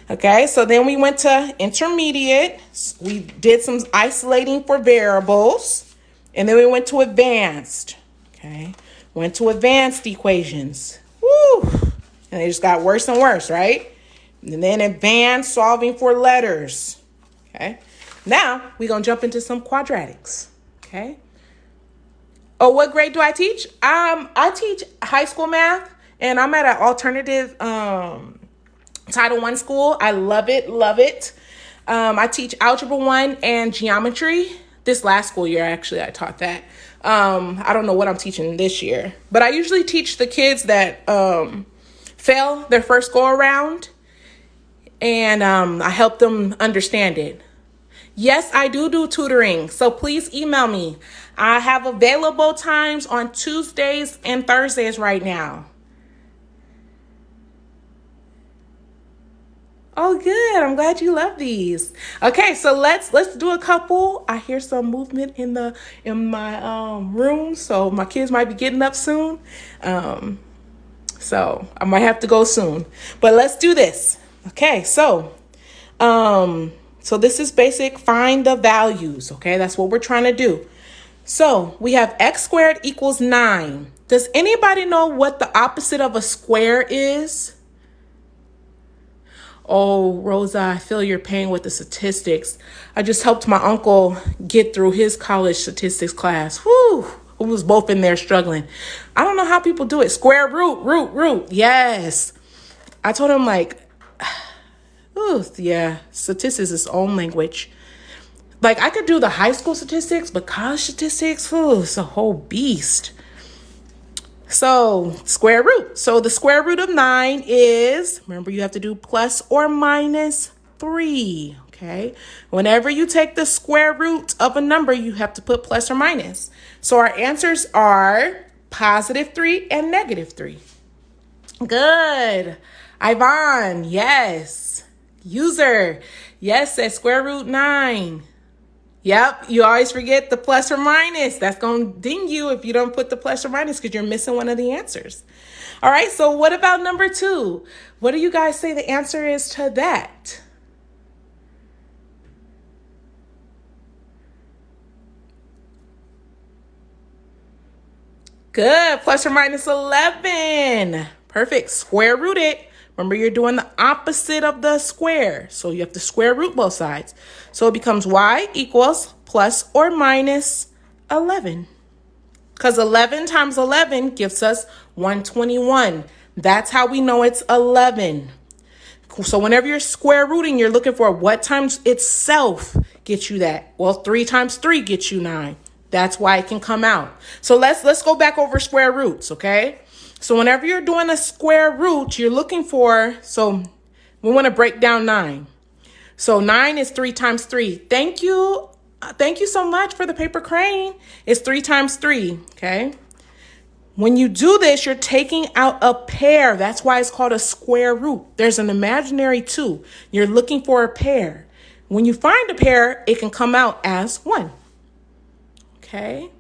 Okay, so then we went to intermediate. We did some isolating for variables. And then we went to advanced. Okay, went to advanced equations. Woo! And they just got worse and worse, right? And then advanced solving for letters. Okay, now we're going to jump into some quadratics. Okay. Oh, what grade do I teach? I teach high school math, and I'm at an alternative Title I school. I love it. I teach Algebra 1 and Geometry. This last school year, actually, I taught that. I don't know what I'm teaching this year, but I usually teach the kids that fail their first go around, and I help them understand it. Yes, I do tutoring, so please email me. I have available times on Tuesdays and Thursdays right now. Oh, good. I'm glad you love these. Okay, so let's do a couple. I hear some movement in my room, so my kids might be getting up soon. So I might have to go soon. But let's do this. Okay, so this is basic find the values, okay? That's what we're trying to do. So we have x squared equals 9. Does anybody know what the opposite of a square is? Oh, Rosa, I feel your pain with the statistics. I just helped my uncle get through his college statistics class. Whew, we was both in there struggling. I don't know how people do it. Square root, root. Yes. I told him like, ooh, yeah, statistics is its own language. Like I could do the high school statistics, but college statistics, ooh, it's a whole beast. So square root. So the square root of 9 is, remember you have to do plus or minus 3, okay? Whenever you take the square root of a number, you have to put plus or minus. So our answers are positive 3 and negative 3. Good. Ivan, yes. User, yes, at square root 9. Yep, you always forget the plus or minus. That's going to ding you if you don't put the plus or minus because you're missing one of the answers. All right, so what about number 2? What do you guys say the answer is to that? Good, plus or minus 11. Perfect, square root it. Remember, you're doing the opposite of the square. So you have to square root both sides. So it becomes y equals plus or minus 11. Because 11 times 11 gives us 121. That's how we know it's 11. So whenever you're square rooting, you're looking for what times itself gets you that. Well, 3 times 3 gets you 9. That's why it can come out. So let's go back over square roots, okay? So whenever you're doing a square root, you're looking for, so we want to break down 9. So 9 is 3 times 3. Thank you. Thank you so much for the paper crane. It's 3 times 3, okay? When you do this, you're taking out a pair. That's why it's called a square root. There's an imaginary 2. You're looking for a pair. When you find a pair, it can come out as 1. Okay?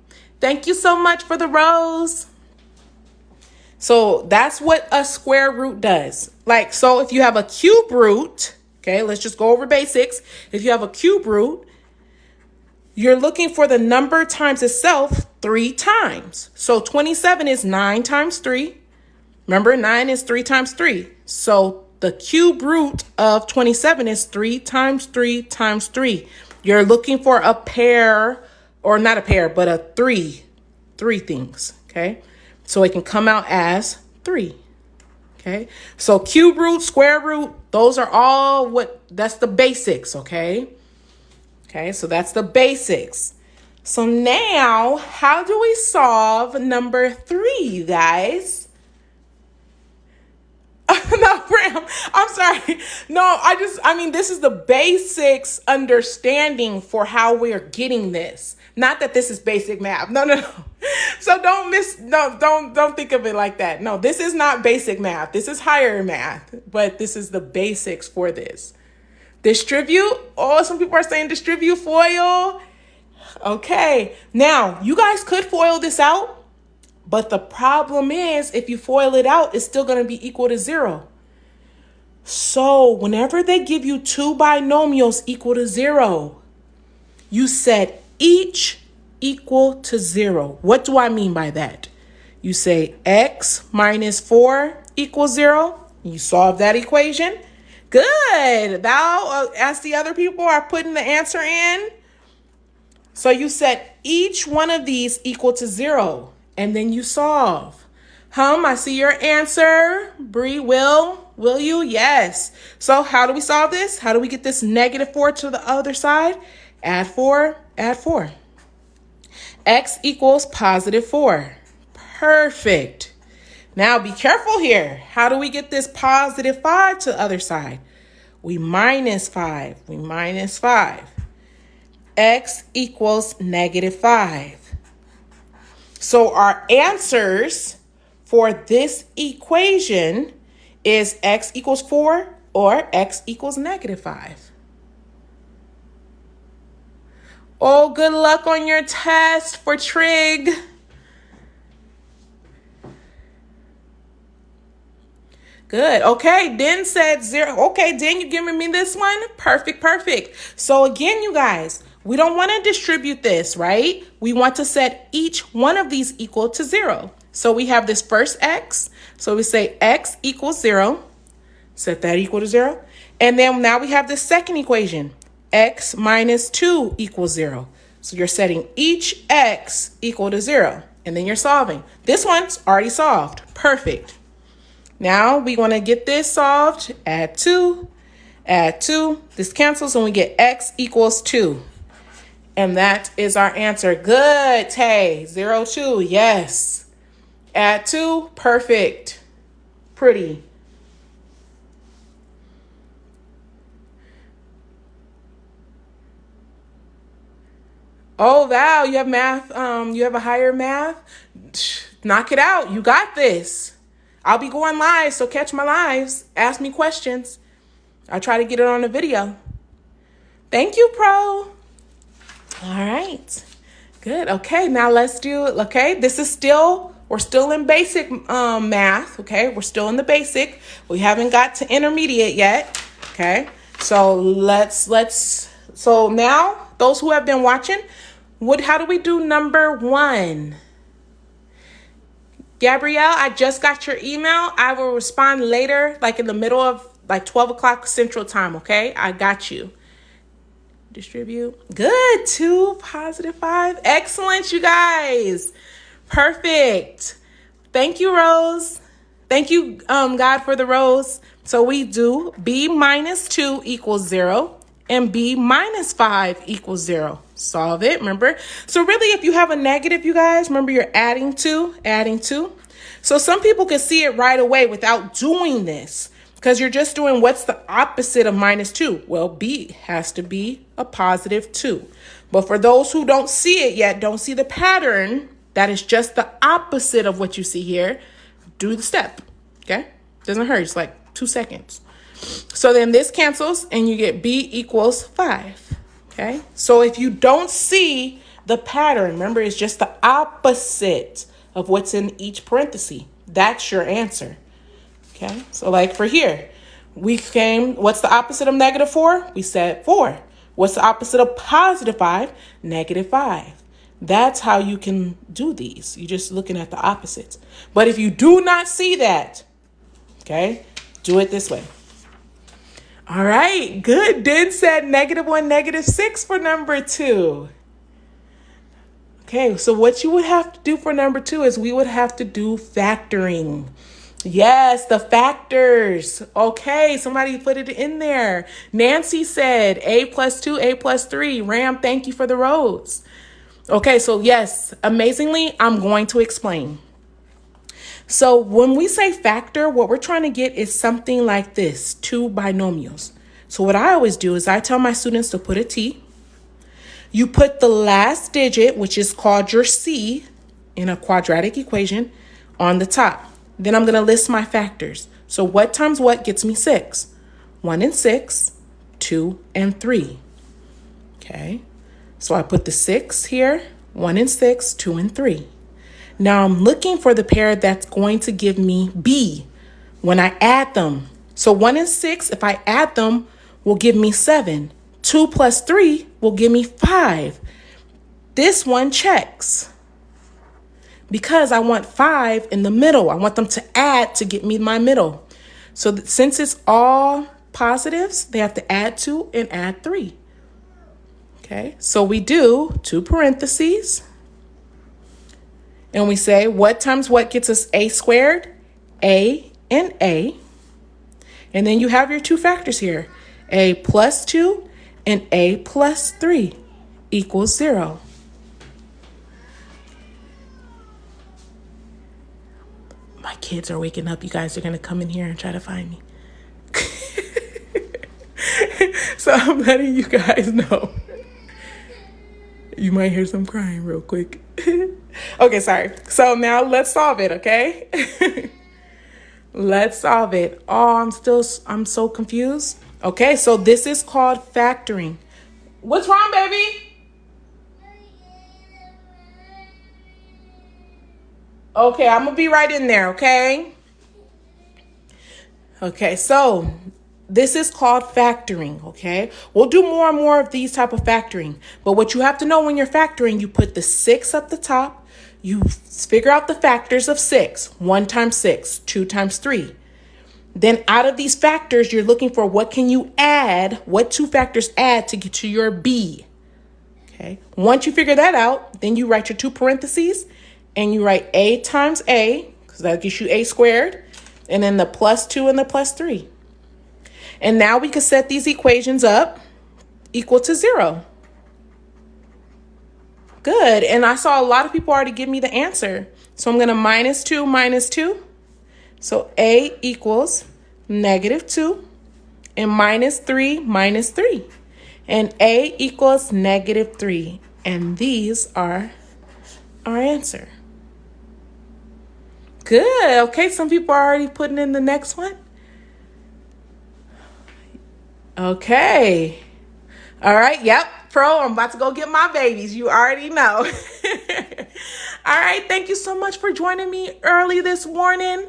Thank you so much for the rose. So that's what a square root does. Like, so if you have a cube root, okay, let's just go over basics. If you have a cube root, you're looking for the number times itself 3 times. So 27 is 9 times 3. Remember, 9 is 3 times 3. So the cube root of 27 is 3 times 3 times 3. You're looking for a pair, or not a pair, but a 3. 3 things, okay? So it can come out as 3. Okay, so cube root, square root, those are all that's the basics, okay? Okay, so that's the basics. So now, how do we solve number 3, you guys? No, Bram, I'm sorry. No, this is the basics understanding for how we're getting this. Not that this is basic math. No. So don't think of it like that. No, this is not basic math. This is higher math, but this is the basics for this. Distribute. Oh, some people are saying distribute, FOIL. Okay. Now, you guys could FOIL this out, but the problem is if you FOIL it out, it's still going to be equal to 0. So whenever they give you 2 binomials equal to 0, you set each equal to 0. What do I mean by that? You say x minus 4 equals 0. You solve that equation. Good. Now, as the other people are putting the answer in. So you set each one of these equal to 0. And then you solve. I see your answer. Bree, will you? Yes. So how do we solve this? How do we get this negative 4 to the other side? Add 4, add 4. X equals positive 4. Perfect. Now be careful here. How do we get this positive 5 to the other side? We minus 5. We minus 5. X equals negative 5. So our answers for this equation is x equals 4 or x equals -5? Oh, good luck on your test for trig. Good. Okay, Den said 0. Okay, Den, you giving me this one? Perfect, perfect. So again, you guys, we don't want to distribute this, right? We want to set each one of these equal to 0. So we have this first x. So we say x equals 0. Set that equal to 0. And then now we have the second equation. X minus 2 equals 0. So you're setting each x equal to 0. And then you're solving. This one's already solved. Perfect. Now we want to get this solved. Add 2. Add 2. This cancels and we get x equals 2. And that is our answer. Good, Tay. 0, 2. Yes. Add 2. Perfect. Pretty. Oh, Val, you have math. You have a higher math. Knock it out. You got this. I'll be going live, so catch my lives. Ask me questions. I'll try to get it on the video. Thank you, Pro. All right. Good. Okay, now let's do it. Okay, we're still in basic math. Okay, we're still in the basic. We haven't got to intermediate yet. Okay, so so now those who have been watching, how do we do number 1? Gabrielle, I just got your email. I will respond later, like in the middle of 12 o'clock Central Time, okay? I got you. Distribute. Good. 2 + 5. Excellent, you guys. Perfect. Thank you, Rose. Thank you, God, for the rose. So we do b minus 2 equals 0 and b minus 5 equals 0. Solve it, remember? So really, if you have a negative, you guys, remember you're adding 2. So some people can see it right away without doing this because you're just doing what's the opposite of -2. Well, b has to be a +2. But for those who don't see it yet, don't see the pattern, that is just the opposite of what you see here. Do the step, okay? Doesn't hurt, it's like 2 seconds. So then this cancels and you get b equals 5. Okay, so if you don't see the pattern, remember it's just the opposite of what's in each parenthesis. That's your answer. Okay, so like for here, what's the opposite of -4? We said 4. What's the opposite of +5? -5. That's how you can do these. You're just looking at the opposites. But if you do not see that, okay, do it this way. All right, good. Den said -1, -6 for number 2. Okay, so what you would have to do for number 2 is we would have to do factoring. Yes, the factors. Okay, somebody put it in there. Nancy said a + 2, a + 3. Ram, thank you for the rows. Okay, so yes, amazingly, I'm going to explain. So when we say factor, what we're trying to get is something like this, 2 binomials. So what I always do is I tell my students to put a T. You put the last digit, which is called your C in a quadratic equation, on the top. Then I'm going to list my factors. So what times what gets me 6? 1 and 6, 2 and 3. Okay, so I put the 6 here, 1 and 6, 2 and 3. Now I'm looking for the pair that's going to give me B when I add them. So 1 and 6, if I add them, will give me 7. 2 + 3 will give me 5. This one checks because I want 5 in the middle. I want them to add to get me my middle. So since it's all positives, they have to add 2 and add 3. Okay, so we do 2 parentheses. And we say, what times what gets us a squared? A and A. And then you have your 2 factors here. A + 2 and a + 3 equals 0. My kids are waking up. You guys are going to come in here and try to find me. So I'm letting you guys know. You might hear some crying real quick. Okay, sorry. So now let's solve it, okay? Let's solve it. Oh, I'm so confused. Okay, so this is called factoring. What's wrong, baby? Okay, I'm gonna be right in there, okay? Okay, so this is called factoring, okay? We'll do more and more of these type of factoring. But what you have to know when you're factoring, you put the 6 up the top, you figure out the factors of 6. 1 times 6, 2 times 3. Then out of these factors, you're looking for what can you add, what 2 factors add to get to your B. Okay. Once you figure that out, then you write your 2 parentheses and you write A times A, because that gives you A squared, and then the plus 2 and the plus 3. And now we can set these equations up equal to 0. Good. And I saw a lot of people already give me the answer. So I'm going to minus 2 minus 2. So A equals -2 and minus 3 minus 3. And A equals -3. And these are our answer. Good. Okay, some people are already putting in the next one. Okay. All right. Yep. Pro, I'm about to go get my babies. You already know. All right. Thank you so much for joining me early this morning.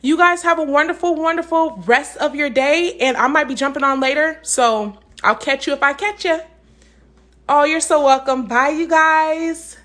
You guys have a wonderful, wonderful rest of your day. And I might be jumping on later. So I'll catch you if I catch you. Oh, you're so welcome. Bye, you guys.